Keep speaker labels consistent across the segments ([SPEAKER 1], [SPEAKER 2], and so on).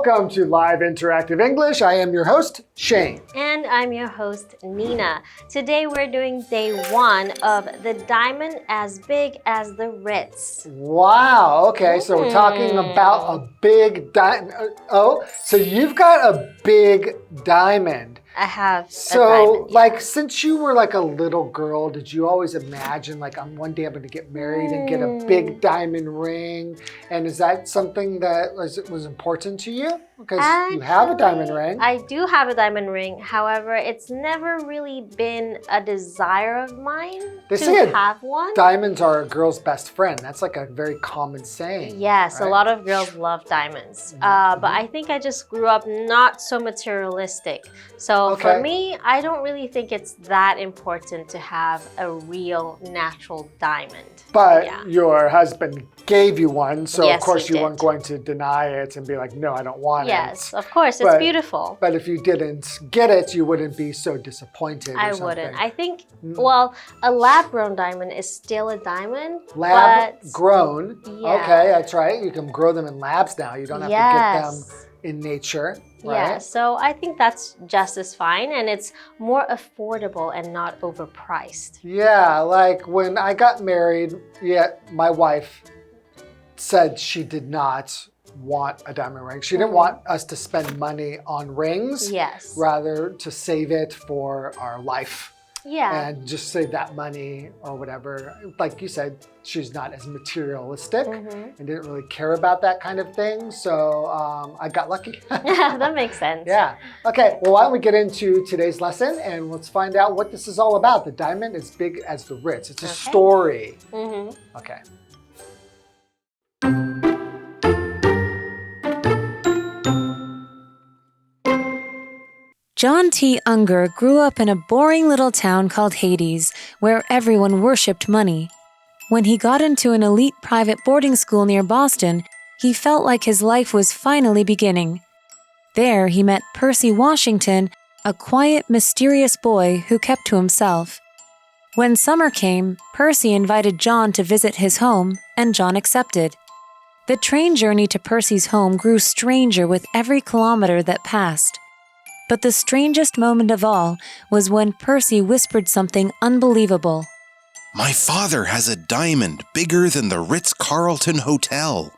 [SPEAKER 1] Welcome to Live Interactive English. I am your host, Shane.
[SPEAKER 2] And I'm your host, Nina. Today we're doing day 1 of the diamond as big as the Ritz.
[SPEAKER 1] Wow, okay, so we're talking about a big diamond. Oh, so you've got a big diamond.
[SPEAKER 2] I have
[SPEAKER 1] a diamond, yeah. Like, since you were like a little girl, did you always imagine, like, one day I'm going to get married and get a big diamond ring? And is that something that was important to you? Because you have a diamond ring.
[SPEAKER 2] I do have a diamond ring. However, it's never really been a desire of mine to have one.
[SPEAKER 1] Diamonds are a girl's best friend. That's like a very common saying.
[SPEAKER 2] Yes,
[SPEAKER 1] right?
[SPEAKER 2] A lot of girls love diamonds. But I think I just grew up not so materialistic. So for me, I don't really think it's that important to have a real natural diamond.
[SPEAKER 1] But your husband gave you one, so
[SPEAKER 2] yes,
[SPEAKER 1] of course you weren't going to deny it and be like, no, I don't want it.
[SPEAKER 2] Yes, of course, it's beautiful.
[SPEAKER 1] But if you didn't get it, you wouldn't be so disappointed.
[SPEAKER 2] I wouldn't. I think, well, a lab-grown diamond is still a diamond.
[SPEAKER 1] Lab-grown?
[SPEAKER 2] Yeah.
[SPEAKER 1] Okay, that's right. You can grow them in labs now. You don't have to get them in nature. Right?
[SPEAKER 2] Yeah, so I think that's just as fine, and it's more affordable and not overpriced.
[SPEAKER 1] Yeah, like when I got married, my wife said she did not want a diamond ring. She didn't want us to spend money on rings.
[SPEAKER 2] Yes.
[SPEAKER 1] Rather to save it for our life.
[SPEAKER 2] Yeah.
[SPEAKER 1] And just save that money or whatever. Like you said, she's not as materialistic and didn't really care about that kind of thing. So I got lucky.
[SPEAKER 2] That makes sense.
[SPEAKER 1] Yeah. Okay, well, why don't we get into today's lesson and let's find out what this is all about. The diamond is big as the Ritz. It's a story. Okay.
[SPEAKER 3] John T. Unger grew up in a boring little town called Hades, where everyone worshipped money. When he got into an elite private boarding school near Boston, he felt like his life was finally beginning. There, he met Percy Washington, a quiet, mysterious boy who kept to himself. When summer came, Percy invited John to visit his home, and John accepted. The train journey to Percy's home grew stranger with every kilometer that passed. But the strangest moment of all was when Percy whispered something unbelievable.
[SPEAKER 4] My father has a diamond bigger than the Ritz-Carlton Hotel.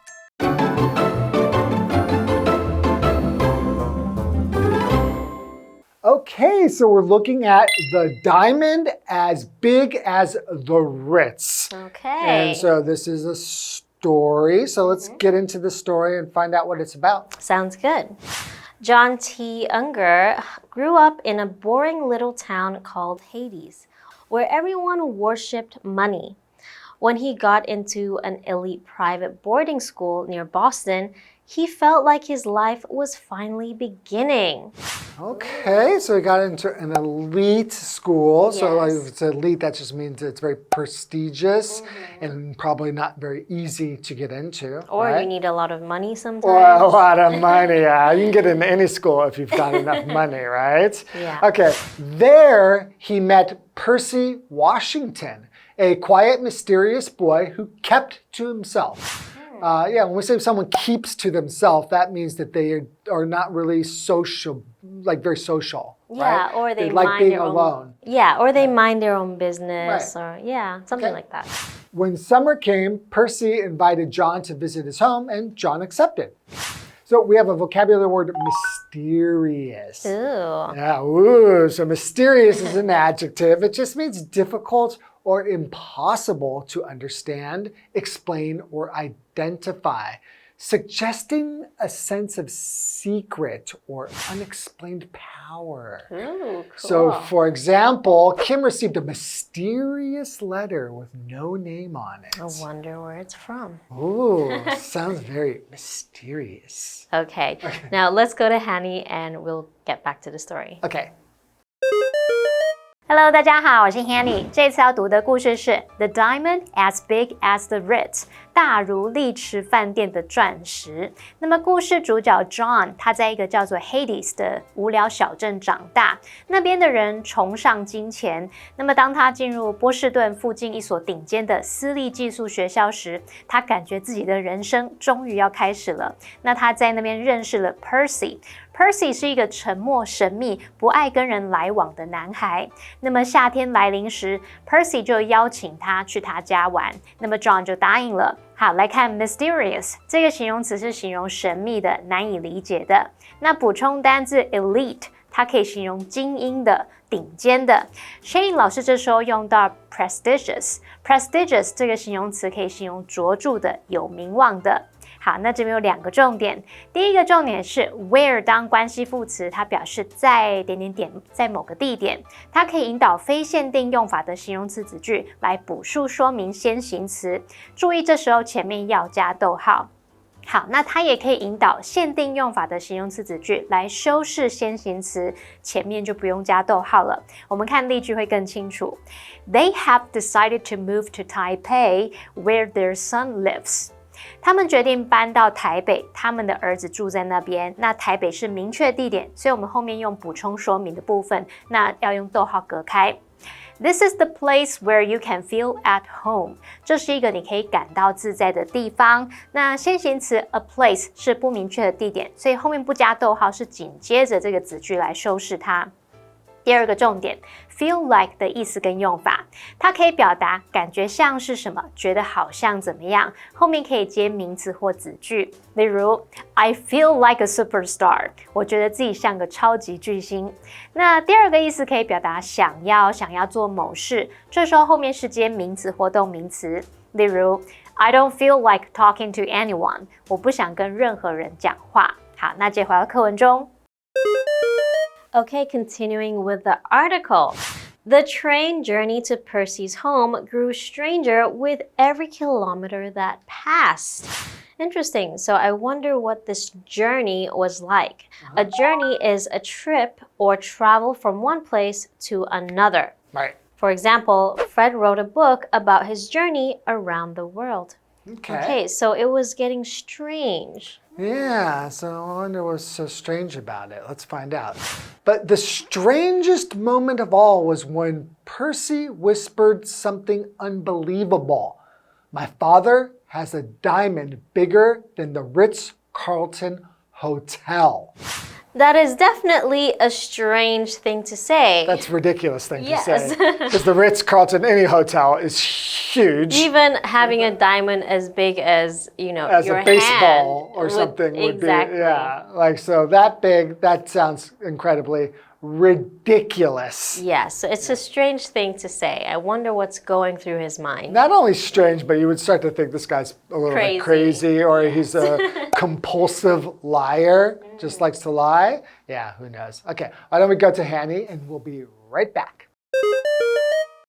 [SPEAKER 1] Okay, so we're looking at the diamond as big as the Ritz.
[SPEAKER 2] Okay.
[SPEAKER 1] And so this is a story. So let's get into the story and find out what it's about.
[SPEAKER 2] Sounds good. John T. Unger grew up in a boring little town called Hades, where everyone worshipped money. When he got into an elite private boarding school near Boston, he felt like his life was finally beginning.
[SPEAKER 1] Okay, so he got into an elite school.
[SPEAKER 2] Yes.
[SPEAKER 1] So if it's elite, that just means it's very prestigious and probably not very easy to get into.
[SPEAKER 2] Or
[SPEAKER 1] right?
[SPEAKER 2] you need a lot of money sometimes.
[SPEAKER 1] Or a lot of money, yeah. You can get into any school if you've got enough money, right?
[SPEAKER 2] Yeah.
[SPEAKER 1] Okay, there he met Percy Washington, a quiet, mysterious boy who kept to himself. When we say someone keeps to themselves, that means that they are not really social, like very social.
[SPEAKER 2] Yeah,
[SPEAKER 1] right?
[SPEAKER 2] or they
[SPEAKER 1] like
[SPEAKER 2] mind
[SPEAKER 1] being
[SPEAKER 2] their
[SPEAKER 1] alone.
[SPEAKER 2] Yeah, or they mind their own business,
[SPEAKER 1] Right.
[SPEAKER 2] or something like that.
[SPEAKER 1] When summer came, Percy invited John to visit his home, and John accepted. So we have a vocabulary word, mysterious.
[SPEAKER 2] Ooh.
[SPEAKER 1] Yeah, ooh. So mysterious is an adjective. It just means difficult or impossible to understand, explain, or identify, suggesting a sense of secret or unexplained power.
[SPEAKER 2] Ooh, cool.
[SPEAKER 1] So, for example, Kim received a mysterious letter with no name on it.
[SPEAKER 2] I wonder where it's from.
[SPEAKER 1] Ooh, sounds very mysterious.
[SPEAKER 2] Okay, now let's go to Hanny and we'll get back to the story.
[SPEAKER 1] Okay.
[SPEAKER 5] Hello， 大家好，我是 Hanny。这次要读的故事是《The Diamond as Big as the Ritz》，
[SPEAKER 2] 大如丽池饭店的钻石。那么故事主角 John 他在一个叫做 Hades 的无聊小镇长大，那边的人崇尚金钱。那么当他进入波士顿附近一所顶尖的私立寄宿学校时，他感觉自己的人生终于要开始了。那他在那边认识了 Percy。Percy 是一个沉默神秘、不爱跟人来往的男孩。那么夏天来临时 ，Percy 就邀请他去他家玩。那么 John 就答应了。好，来看 mysterious 这个形容词是形容神秘的、难以理解的。那补充单字 elite， 它可以形容精英的、顶尖的。Shane 老师这时候用到 prestigious 这个形容词可以形容卓著的、有名望的。好，那这边有2个重点。第一个重点是 where 当关系副词，它表示在在某个地点，它可以引导非限定用法的形容词子句来补述说明先行词。注意这时候前面要加逗号。好，那它也可以引导限定用法的形容词子句来修饰先行词，前面就不用加逗号了。我们看例句会更清楚。They have decided to move to Taipei, where their son lives. 他们决定搬到台北，他们的儿子住在那边。那台北是明确地点，所以我们后面用补充说明的部分，那要用逗号隔开。This is the place where you can feel at home. 这是一个你可以感到自在的地方。那先行词 a place 是不明确的地点，所以后面不加逗号是紧接着这个子句来修饰它。第2个重点 feel like 的意思跟用法，它可以表达感觉像是什么，觉得好像怎么样，后面可以接名词或子句。例如 I feel like a superstar， 我觉得自己像个超级巨星。那第2个意思可以表达想要做某事，这时候后面是接名词或动名词。例如 I don't feel like talking to anyone， 我不想跟任何人讲话。好，那接回到课文中。Okay, continuing with the article. The train journey to Percy's home grew stranger with every kilometer that passed. Interesting. So I wonder what this journey was like. A journey is a trip or travel from one place to another.
[SPEAKER 1] Right.
[SPEAKER 2] For example, Fred wrote a book about his journey around the world. Okay, so it was getting strange.
[SPEAKER 1] Yeah, so I wonder what's so strange about it. Let's find out. But the strangest moment of all was when Percy whispered something unbelievable. My father has a diamond bigger than the Ritz-Carlton Hotel.
[SPEAKER 2] That is definitely a strange thing to say.
[SPEAKER 1] That's a ridiculous thing to say. Because the Ritz-Carlton, any hotel, is huge.
[SPEAKER 2] Even having a diamond as big as,
[SPEAKER 1] as
[SPEAKER 2] your
[SPEAKER 1] a baseball
[SPEAKER 2] hand
[SPEAKER 1] or something would
[SPEAKER 2] exactly.
[SPEAKER 1] be. Yeah, like so that big, that sounds incredibly ridiculous.
[SPEAKER 2] Yes, so it's a strange thing to say. I wonder what's going through his mind.
[SPEAKER 1] Not only strange, but you would start to think this guy's a little bit crazy or he's a compulsive liar, just likes to lie. Yeah, who knows? Okay, why don't we go to Hanny and we'll be right back.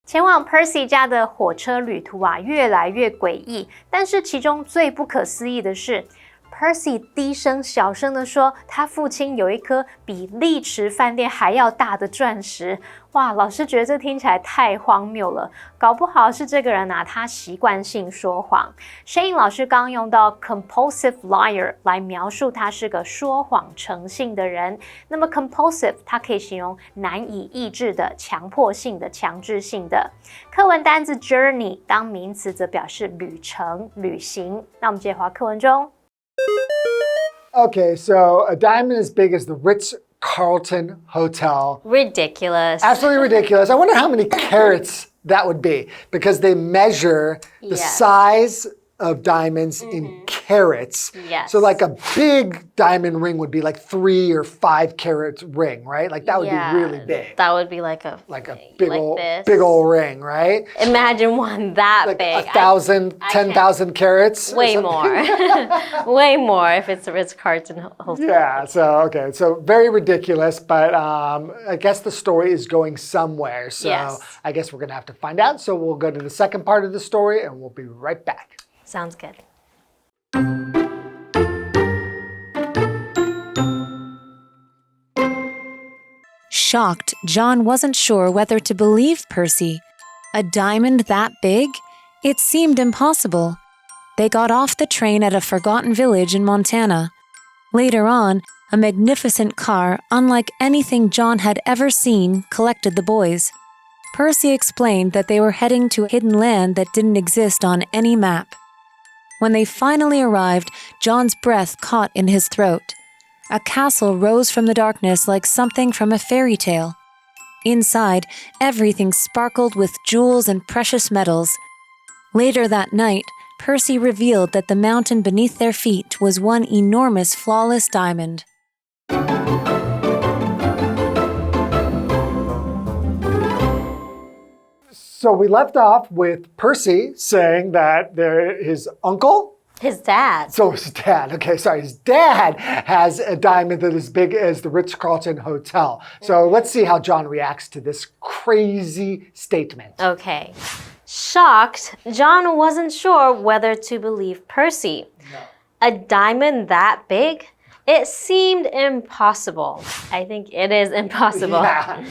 [SPEAKER 2] 前往 Percy 家的火车旅途啊，越来越诡异。但是其中最不可思议的是 ，Percy 低声小声地说，他父亲有一颗比丽池饭店还要大的钻石。哇，老师觉得这听起来太荒谬了，搞不好是这个人啊，他习惯性说谎。Shane 老师刚用到 compulsive liar 来描述他是个说谎成性的人。那么 compulsive 它可以形容难以抑制的、强迫性的、强制性的。课文单字 journey 当名词则表示旅程、旅行。那我们接着回到课文中。
[SPEAKER 1] Okay, so a diamond as big as the Ritz-Carlton Hotel.
[SPEAKER 2] Ridiculous.
[SPEAKER 1] Absolutely ridiculous. I wonder how many carats that would be because they measure the
[SPEAKER 2] Yes.
[SPEAKER 1] size of diamonds in carats.
[SPEAKER 2] Yes.
[SPEAKER 1] So like a big diamond ring would be like 3 or 5 carat ring, right? Like that would be really big.
[SPEAKER 2] That would be like a
[SPEAKER 1] big old ring, right?
[SPEAKER 2] Imagine one that
[SPEAKER 1] Like
[SPEAKER 2] big.
[SPEAKER 1] 1,000, 10,000 carats. or
[SPEAKER 2] Way
[SPEAKER 1] something.
[SPEAKER 2] more. Way more if it's a Ritz-Carlton hotel.
[SPEAKER 1] Yeah, so very ridiculous, but I guess the story is going somewhere. So
[SPEAKER 2] Yes.
[SPEAKER 1] I guess we're going to have to find out. So we'll go to the second part of the story and we'll be right back.
[SPEAKER 2] Sounds good.
[SPEAKER 3] Shocked, John wasn't sure whether to believe Percy. A diamond that big? It seemed impossible. They got off the train at a forgotten village in Montana. Later on, a magnificent car, unlike anything John had ever seen, collected the boys. Percy explained that they were heading to a hidden land that didn't exist on any map. When they finally arrived, John's breath caught in his throat. A castle rose from the darkness like something from a fairy tale. Inside, everything sparkled with jewels and precious metals. Later that night, Percy revealed that the mountain beneath their feet was one enormous flawless diamond.
[SPEAKER 1] So we left off with Percy saying that his uncle?
[SPEAKER 2] His dad.
[SPEAKER 1] So his dad, okay, sorry. His dad has a diamond that is big as the Ritz-Carlton Hotel. So let's see how John reacts to this crazy statement.
[SPEAKER 2] Okay. Shocked, John wasn't sure whether to believe Percy.
[SPEAKER 1] No.
[SPEAKER 2] A diamond that big? It seemed impossible. I think it is impossible.
[SPEAKER 1] Yeah.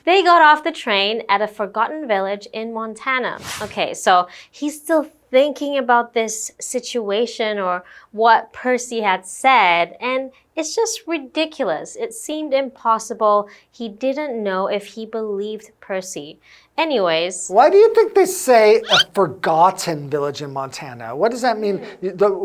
[SPEAKER 2] They got off the train at a forgotten village in Montana. Okay, so he's still thinking about this situation or what Percy had said, and it's just ridiculous. It seemed impossible. He didn't know if he believed Percy. Anyways.
[SPEAKER 1] Why do you think they say a forgotten village in Montana? What does that mean?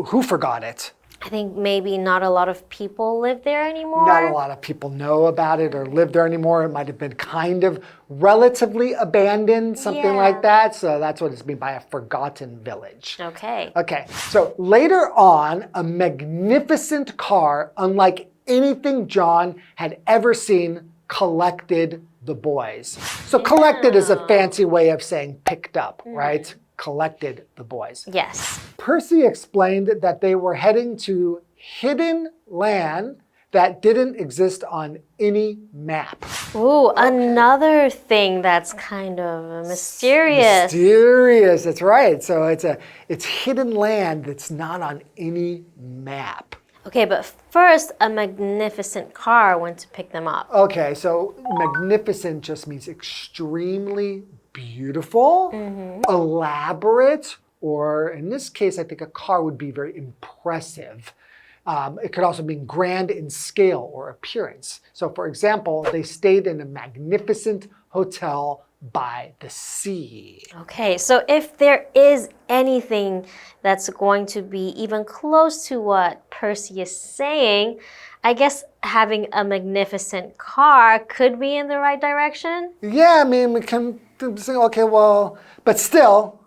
[SPEAKER 1] Who forgot it?
[SPEAKER 2] I think maybe not a lot of people live there anymore.
[SPEAKER 1] Not a lot of people know about it or live there anymore. It might have been kind of relatively abandoned, something like that. So that's what it's meant by a forgotten village.
[SPEAKER 2] Okay.
[SPEAKER 1] Okay, so later on, a magnificent car, unlike anything John had ever seen, collected the boys. So collected is a fancy way of saying picked up, right? Collected the boys.
[SPEAKER 2] Yes.
[SPEAKER 1] Percy explained that they were heading to hidden land that didn't exist on any map.
[SPEAKER 2] Ooh, another thing that's kind of mysterious.
[SPEAKER 1] Mysterious, that's right. So it's hidden land that's not on any map.
[SPEAKER 2] Okay, but first, a magnificent car went to pick them up.
[SPEAKER 1] Okay, so magnificent just means extremely beautiful, elaborate, or in this case, I think a car would be very impressive. It could also mean grand in scale or appearance. So for example, they stayed in a magnificent hotel by the sea.
[SPEAKER 2] Okay, so if there is anything that's going to be even close to what Percy is saying, I guess having a magnificent car could be in the right direction.
[SPEAKER 1] Yeah, I mean, we can say, okay, well, but still,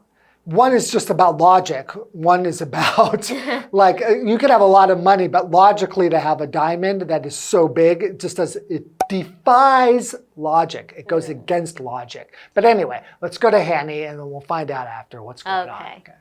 [SPEAKER 1] one is just about logic. One is about, like, you could have a lot of money, but logically to have a diamond that is so big, it defies logic. It goes against logic. But anyway, let's go to Hanny and then we'll find out after what's going on. Okay.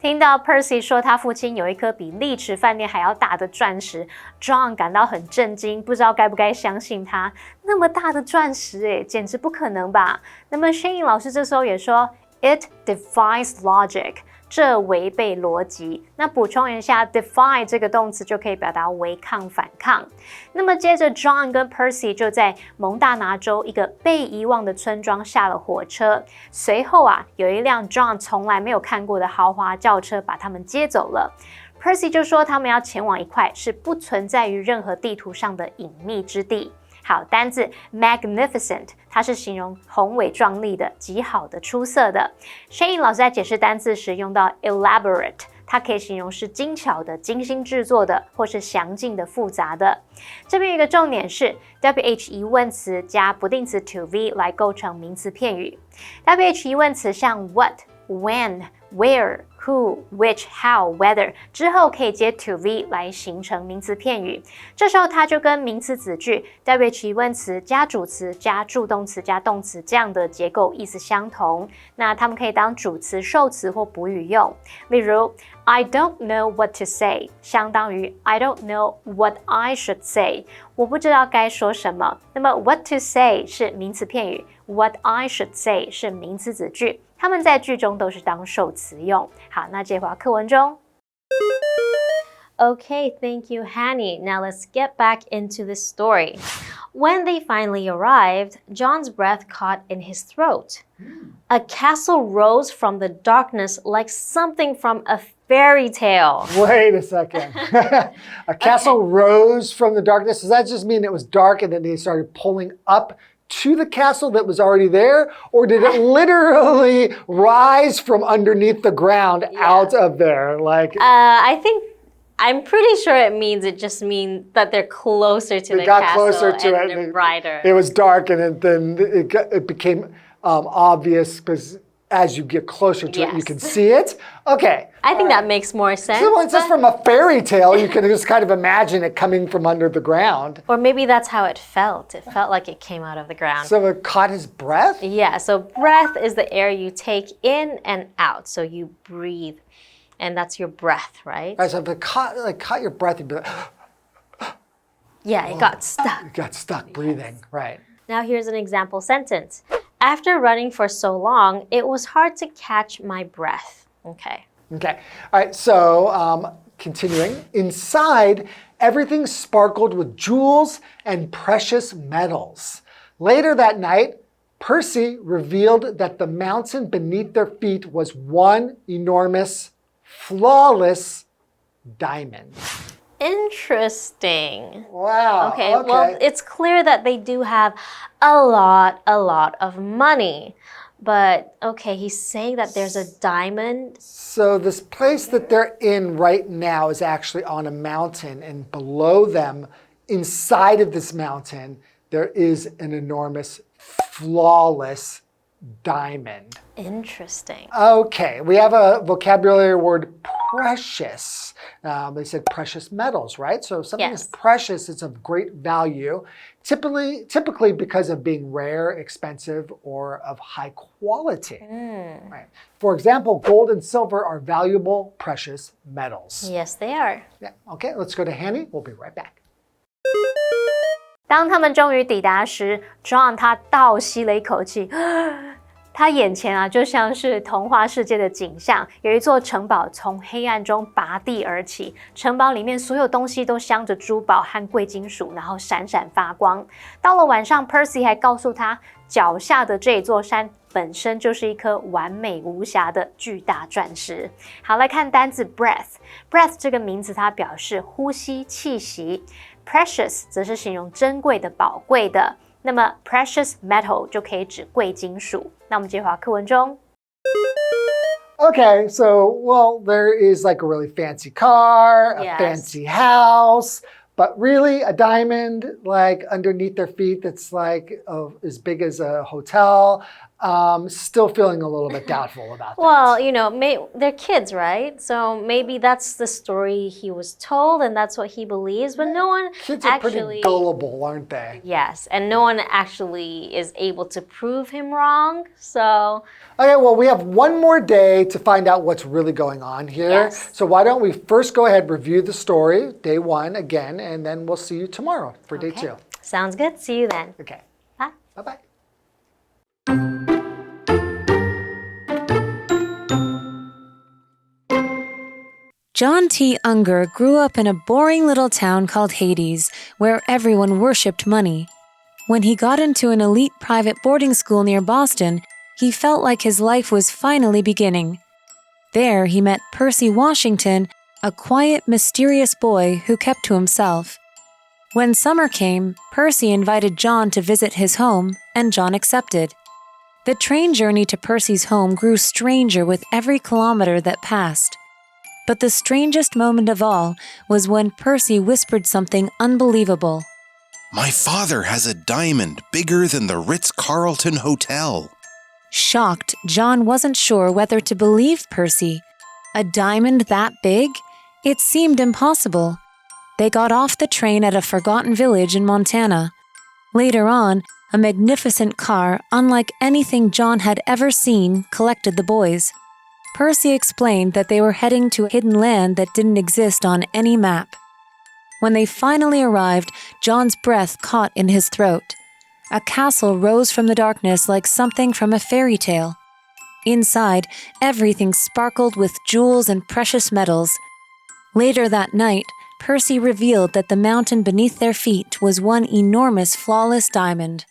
[SPEAKER 5] 听到 Percy 说他父亲有一颗比丽池饭店还要大的钻石 ，John 感到很震惊，不知道该不该相信他。那么大的钻石，简直不可能吧？那么 Shane 老师这时候也说 ，It defies logic， 这违背逻辑。那补充一下 ，defy 这个动词就可以表达违抗、反抗。那么接着 John 跟 Percy 就在蒙大拿州一个被遗忘的村庄下了火车。随后有一辆 John 从来没有看过的豪华轿车把他们接走了。Percy 就说他们要前往一块是不存在于任何地图上的隐秘之地。好，单字 magnificent， 它是形容宏伟壮丽的、极好的、出色的。Shane 老师在解释单字时用到 elaborate， 它可以形容是精巧的、精心制作的，或是详尽的、复杂的。这边有一个重点是 WH 疑问词加不定词 to be 来构成名词片语。WH 疑问词像 what、when、where、who、which、how、whether 之后可以接 to be 来形成名词片语，这时候它就跟名词子句 WH 疑问词加主词加助动词加动词这样的结构意思相同，那它们可以当主词、受词或补语用。例如 I don't know what to say 相当于 I don't know what I should say， 我不知道该说什么。那么 what to say 是名词片语， what I should say 是名词子句，它们在句中都是当受词用。好，那这回到课文中。
[SPEAKER 2] Okay, thank you, Hanny. Now let's get back into the story. When they finally arrived, John's breath caught in his throat. A castle rose from the darkness like something from a fairy tale.
[SPEAKER 1] Wait a second. A castle rose from the darkness. Does that just mean it was dark and then they started pulling up to the castle that was already there? Or did it literally rise from underneath the ground out of there?
[SPEAKER 2] I'm pretty sure it just means that they're closer to the castle and they're brighter.
[SPEAKER 1] It was dark and then it became obvious because as you get closer to it, you can see it. Okay.
[SPEAKER 2] I think that makes more sense.
[SPEAKER 1] So it's just from a fairy tale. You can just kind of imagine it coming from under the ground.
[SPEAKER 2] Or maybe that's how it felt. It felt like it came out of the ground.
[SPEAKER 1] So it caught his breath?
[SPEAKER 2] Yeah, so breath is the air you take in and out. So you breathe. And that's your breath, right?
[SPEAKER 1] Right, so if it caught your breath, you'd be like,
[SPEAKER 2] yeah, it got stuck.
[SPEAKER 1] You got stuck breathing, right.
[SPEAKER 2] Now here's an example sentence. After running for so long, it was hard to catch my breath. Okay.
[SPEAKER 1] Okay. All right, so continuing. Inside, everything sparkled with jewels and precious metals. Later that night, Percy revealed that the mountain beneath their feet was one enormous, flawless diamond.
[SPEAKER 2] Interesting.
[SPEAKER 1] Wow.
[SPEAKER 2] Okay, well, it's clear that they do have a lot of money. But, okay, he's saying that there's a diamond.
[SPEAKER 1] So this place that they're in right now is actually on a mountain, and below them, inside of this mountain, there is an enormous, flawless diamond.
[SPEAKER 2] Interesting.
[SPEAKER 1] Okay, we have a vocabulary word, precious. They said precious metals, right? So if something is precious, it's of great value, typically because of being rare, expensive, or of high quality. Right. For example, gold and silver are valuable, precious metals.
[SPEAKER 2] Yes, they are.
[SPEAKER 1] Yeah. Okay, let's go to Hanny. We'll be right back.
[SPEAKER 5] 当他们终于抵达时 ，John 他倒吸了一口气。他眼前就像是童话世界的景象，有一座城堡从黑暗中拔地而起，城堡里面所有东西都镶着珠宝和贵金属，然后闪闪发光。到了晚上 ，Percy 还告诉他，脚下的这座山本身就是一颗完美无瑕的巨大钻石。好，来看单字 breath。breath 这个名词它表示呼吸、气息 ，precious 则是形容珍贵的、宝贵的。那么 precious metal 就可以指贵金属。那我们接回到课文中。
[SPEAKER 1] Okay, so, well, there is like a really fancy car, a fancy house, but really a diamond like underneath their feet that's like as big as a hotel. Still feeling a little bit doubtful about that.
[SPEAKER 2] Well, you know, they're kids, right? So maybe that's the story he was told and that's what he believes, but no one
[SPEAKER 1] Kids are pretty gullible, aren't they?
[SPEAKER 2] Yes, and no one actually is able to prove him wrong, so...
[SPEAKER 1] Okay, well, we have one more day to find out what's really going on here.
[SPEAKER 2] Yes.
[SPEAKER 1] So why don't we first go ahead and review the story, day 1 again, and then we'll see you tomorrow for day 2.
[SPEAKER 2] Sounds good. See you then.
[SPEAKER 1] Okay.
[SPEAKER 2] Bye.
[SPEAKER 1] Bye-bye.
[SPEAKER 3] John T. Unger grew up in a boring little town called Hades, where everyone worshipped money. When he got into an elite private boarding school near Boston, he felt like his life was finally beginning. There, he met Percy Washington, a quiet, mysterious boy who kept to himself. When summer came, Percy invited John to visit his home, and John accepted. The train journey to Percy's home grew stranger with every kilometer that passed. But the strangest moment of all was when Percy whispered something unbelievable.
[SPEAKER 4] My father has a diamond bigger than the Ritz-Carlton Hotel.
[SPEAKER 3] Shocked, John wasn't sure whether to believe Percy. A diamond that big? It seemed impossible. They got off the train at a forgotten village in Montana. Later on, a magnificent car, unlike anything John had ever seen, collected the boys. Percy explained that they were heading to a hidden land that didn't exist on any map. When they finally arrived, John's breath caught in his throat. A castle rose from the darkness like something from a fairy tale. Inside, everything sparkled with jewels and precious metals. Later that night, Percy revealed that the mountain beneath their feet was one enormous flawless diamond.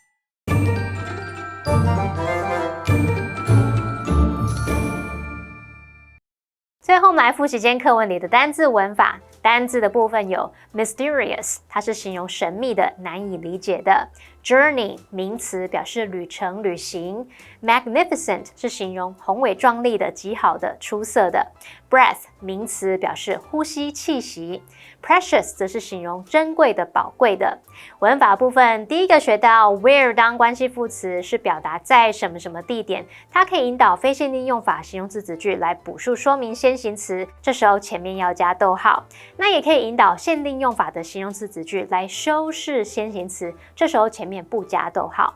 [SPEAKER 5] 最后，我们来复习今天课文里的单字文法。单字的部分有 mysterious， 它是形容神秘的、难以理解的。Journey 名词表示旅程、旅行。Magnificent 是形容宏伟壮丽的、极好的、出色的。Breath 名词表示呼吸、气息。Precious 则是形容珍贵的、宝贵的。文法部分，第一个学到 where 当关系副词是表达在什么什么地点，它可以引导非限定用法形容词子句来补述说明先行词，这时候前面要加逗号。那也可以引导限定用法的形容词子句来修饰先行词，这时候前面不加逗号。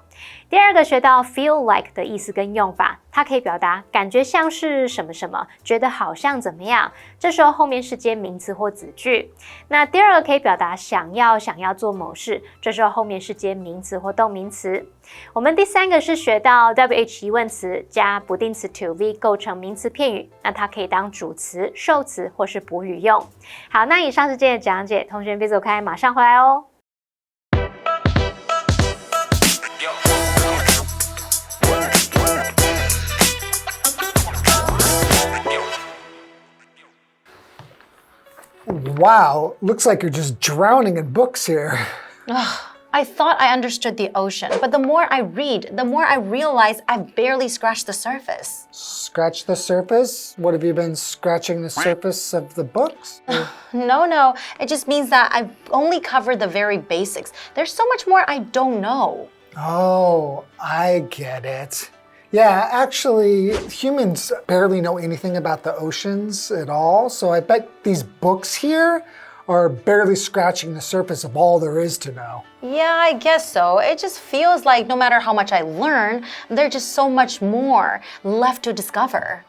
[SPEAKER 5] 第二个学到 feel like 的意思跟用法，它可以表达感觉像是什么什么，觉得好像怎么样，这时候后面是接名词或子句。那第二个可以表达想要做某事，这时候后面是接名词或动名词。我们第三个是学到 WH 疑问词加不定词 to be 构成名词片语，那它可以当主词、受词或是补语用。好，那以上是今天的讲解，同学别走开，马上回来哦。
[SPEAKER 1] Wow, looks like you're just drowning in books here.
[SPEAKER 6] I thought I understood the ocean, but the more I read, the more I realize I've barely scratched the surface.
[SPEAKER 1] Scratch the surface? What, have you been scratching the surface of the books?
[SPEAKER 6] No, it just means that I've only covered the very basics. There's so much more I don't know.
[SPEAKER 1] Oh, I get it. Yeah, actually, humans barely know anything about the oceans at all, so I bet these books here are barely scratching the surface of all there is to know.
[SPEAKER 6] Yeah, I guess so. It just feels like no matter how much I learn, there's just so much more left to discover.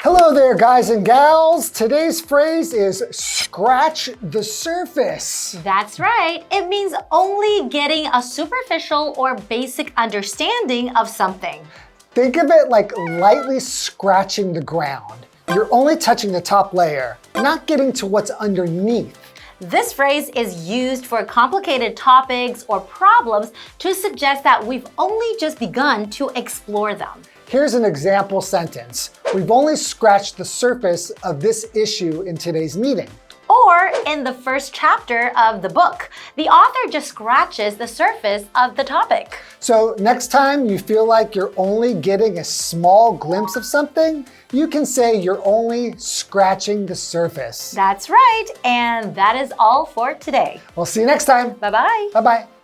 [SPEAKER 1] Hello there, guys and gals. Today's phrase is scratch the surface.
[SPEAKER 6] That's right. It means only getting a superficial or basic understanding of something.
[SPEAKER 1] Think of it like lightly scratching the ground. You're only touching the top layer, not getting to what's underneath.
[SPEAKER 6] This phrase is used for complicated topics or problems to suggest that we've only just begun to explore them.
[SPEAKER 1] Here's an example sentence. We've only scratched the surface of this issue in today's meeting.
[SPEAKER 6] Or in the first chapter of the book, the author just scratches the surface of the topic.
[SPEAKER 1] So next time you feel like you're only getting a small glimpse of something, you can say you're only scratching the surface.
[SPEAKER 6] That's right, and that is all for today.
[SPEAKER 1] We'll see you next time.
[SPEAKER 6] Bye-bye.
[SPEAKER 1] Bye-bye.